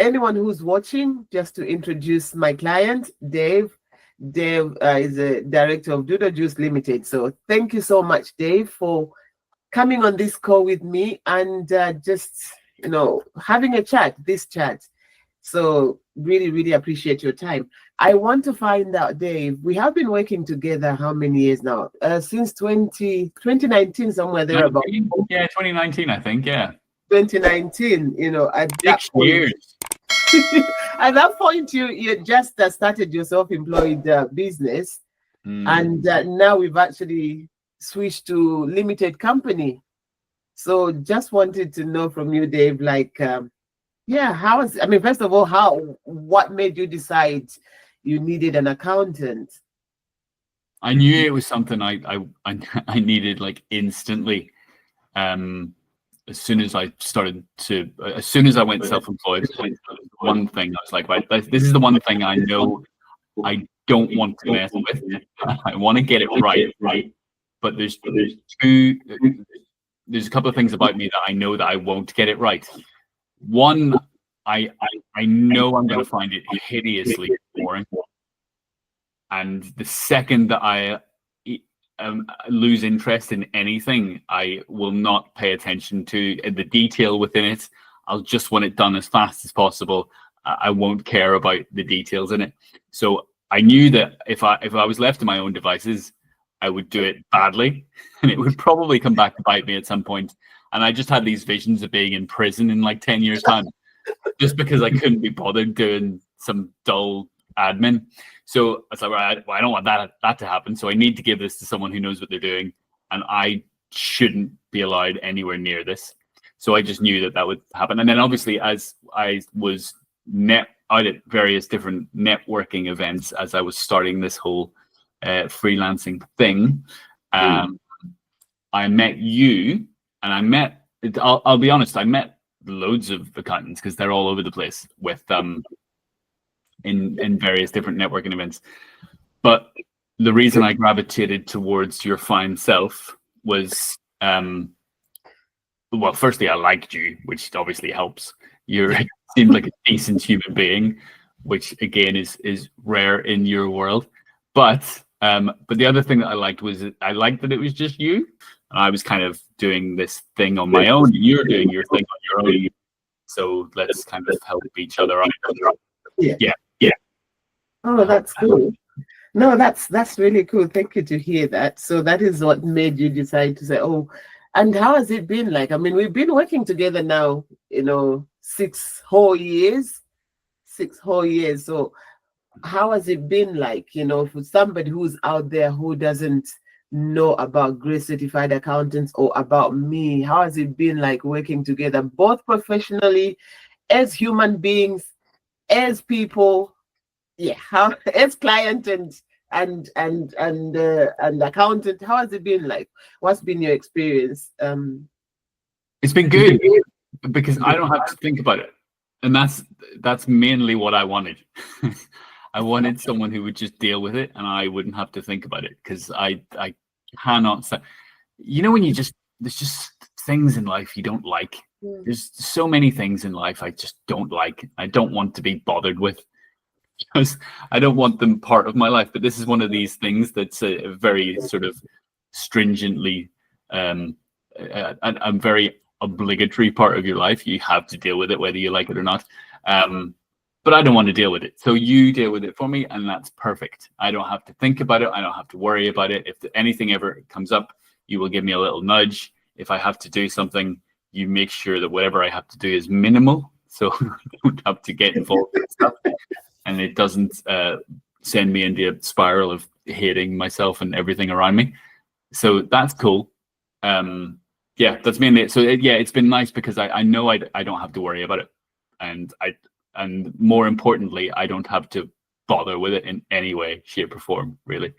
anyone who's watching, just to introduce my client, Dave. Dave is a director of Doodle Juice Limited. So thank you so much, Dave, for coming on this call with me and just, having a chat, this chat. So really, really appreciate your time. I want to find out, Dave, we have been working together how many years now? Since 2019, somewhere there about. Yeah, 2019, I think, yeah. 2019, at 6 years. At that point, you just started your self-employed business. And now we've actually switched to limited company. So just wanted to know from you, Dave, first of all, what made you decide you needed an accountant? I knew it was something I needed instantly. As soon as I went self-employed, one thing I was like, right, this is the one thing I know I don't want to mess with. I want to get it right. But there's a couple of things about me that I know that I won't get it right. One, I know I'm going to find it hideously boring. And the second that I lose interest in anything, I will not pay attention to the detail within it. I'll just want it done as fast as possible. I won't care about the details in it. So I knew that if I was left to my own devices, I would do it badly, and it would probably come back to bite me at some point. And I just had these visions of being in prison in 10 years' time, just because I couldn't be bothered doing some dull admin. So I was like, right, I don't want that to happen. So I need to give this to someone who knows what they're doing, and I shouldn't be allowed anywhere near this. So I just knew that would happen. And then obviously, as I was out at various different networking events, as I was starting this whole freelancing thing, I met you, and I'll be honest, I met loads of accountants because they're all over the place with in various different networking events. But the reason I gravitated towards your fine self was, well, firstly, I liked you, which obviously helps. You seemed like a decent human being, which again is rare in your world. But the other thing that I liked was I liked that it was just you. And I was kind of doing this thing on my own. You're doing your thing on your own. So let's kind of help each other out. Yeah. Oh, that's cool. No, that's really cool. Thank you to hear that. So that is what made you decide to say, oh, and how has it been like? I mean, we've been working together now, 6 whole years. So how has it been like, for somebody who's out there who doesn't know about Grace Certified Accountants or about me? How has it been like working together, both professionally, as human beings, as people? Yeah, as client and accountant, how has it been like? What's been your experience? It's been good because I don't have to think about it, and that's mainly what I wanted. I wanted someone who would just deal with it, and I wouldn't have to think about it, because I cannot say, when there's just things in life you don't like. There's so many things in life I just don't like. I don't want to be bothered with, because I don't want them part of my life. But this is one of these things that's a very sort of stringently a very obligatory part of your life. You have to deal with it whether you like it or not. But I don't want to deal with it. So you deal with it for me, and that's perfect. I don't have to think about it. I don't have to worry about it. If anything ever comes up, you will give me a little nudge. If I have to do something, you make sure that whatever I have to do is minimal, so I don't have to get involved in stuff. And it doesn't send me into a spiral of hating myself and everything around me. So that's cool. Yeah, that's mainly it. So it's been nice because I know I don't have to worry about it, and more importantly, I don't have to bother with it in any way, shape, or form, really.